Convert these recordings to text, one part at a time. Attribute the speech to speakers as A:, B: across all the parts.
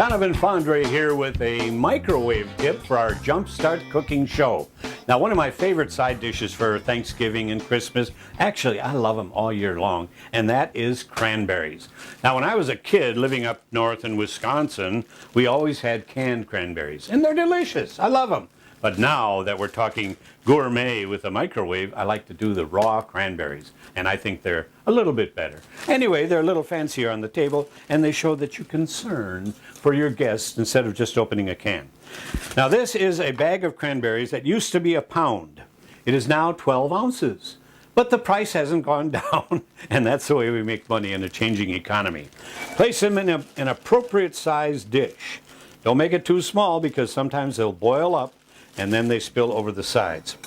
A: Donovan Fondre here with a microwave tip for our JumpStart cooking show. Now, one of my favorite side dishes for Thanksgiving and Christmas, actually I love them all year long, and that is cranberries. Now, when I was a kid living up north in Wisconsin, we always had canned cranberries, and they're delicious. I love them. But now that we're talking gourmet with a microwave, I like to do the raw cranberries, and I think they're a little bit better. Anyway, they're a little fancier on the table, and they show that you concern for your guests instead of just opening a can. Now, this is a bag of cranberries that used to be a pound. It is now 12 ounces. But the price hasn't gone down, and that's the way we make money in a changing economy. Place them in an appropriate sized dish. Don't make it too small because sometimes they'll boil up and then they spill over the sides.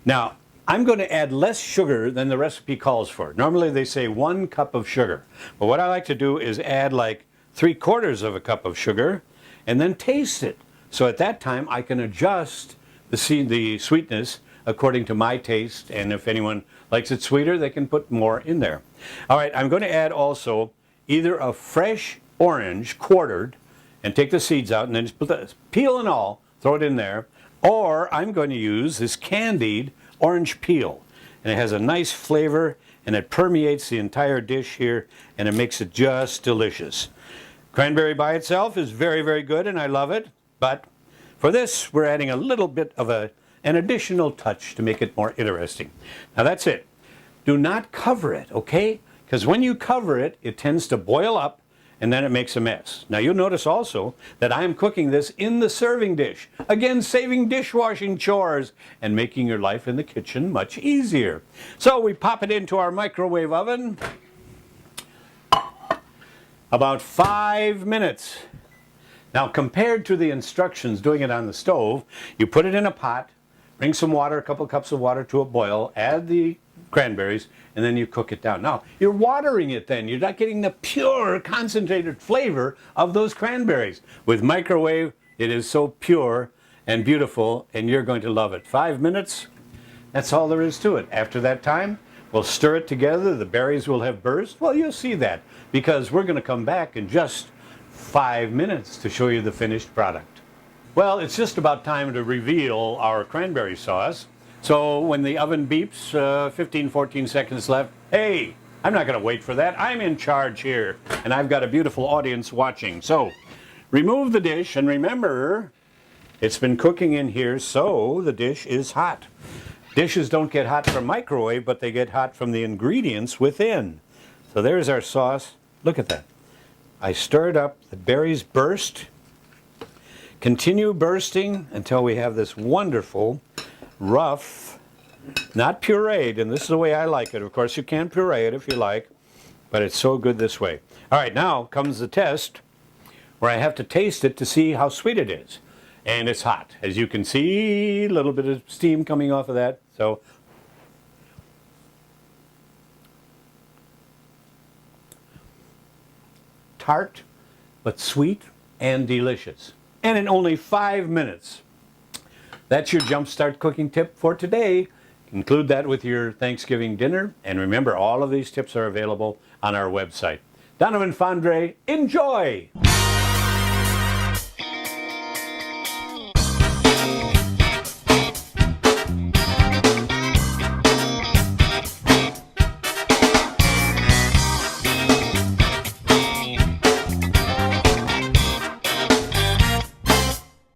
A: Now, I'm going to add less sugar than the recipe calls for. Normally they say 1 cup of sugar. But what I like to do is add like 3/4 of a cup of sugar and then taste it. So at that time I can adjust the sweetness according to my taste, and if anyone likes it sweeter, they can put more in there. All right, I'm going to add also either a fresh orange quartered and take the seeds out and then just put the peel and all, throw it in there. Or I'm going to use this candied orange peel, and it has a nice flavor and it permeates the entire dish here and it makes it just delicious. Cranberry by itself is very, very good and I love it, but for this we're adding a little bit of an additional touch to make it more interesting. Now that's it. Do not cover it, okay? Because when you cover it, it tends to boil up and then it makes a mess. Now you'll notice also that I am cooking this in the serving dish. Again, saving dishwashing chores and making your life in the kitchen much easier. So we pop it into our microwave oven. About 5 minutes. Now compared to the instructions doing it on the stove, you put it in a pot, bring some water, a couple cups of water to a boil, add the cranberries, and then you cook it down. Now, you're watering it then. You're not getting the pure, concentrated flavor of those cranberries. With microwave, it is so pure and beautiful, and you're going to love it. 5 minutes, that's all there is to it. After that time, we'll stir it together. The berries will have burst. Well, you'll see that, because we're going to come back in just 5 minutes to show you the finished product. Well, it's just about time to reveal our cranberry sauce. So when the oven beeps, 14 seconds left, hey, I'm not going to wait for that. I'm in charge here, and I've got a beautiful audience watching. So remove the dish, and remember, it's been cooking in here, so the dish is hot. Dishes don't get hot from microwave, but they get hot from the ingredients within. So there's our sauce. Look at that. I stirred up, the berries burst. Continue bursting until we have this wonderful rough, not pureed, and this is the way I like it. Of course, you can puree it if you like, but it's so good this way. All right, now comes the test where I have to taste it to see how sweet it is. And it's hot. As you can see, a little bit of steam coming off of that. So, tart, but sweet and delicious. And in only 5 minutes. That's your JumpStart cooking tip for today. Include that with your Thanksgiving dinner. And remember, all of these tips are available on our website. Donovan Fondre, enjoy!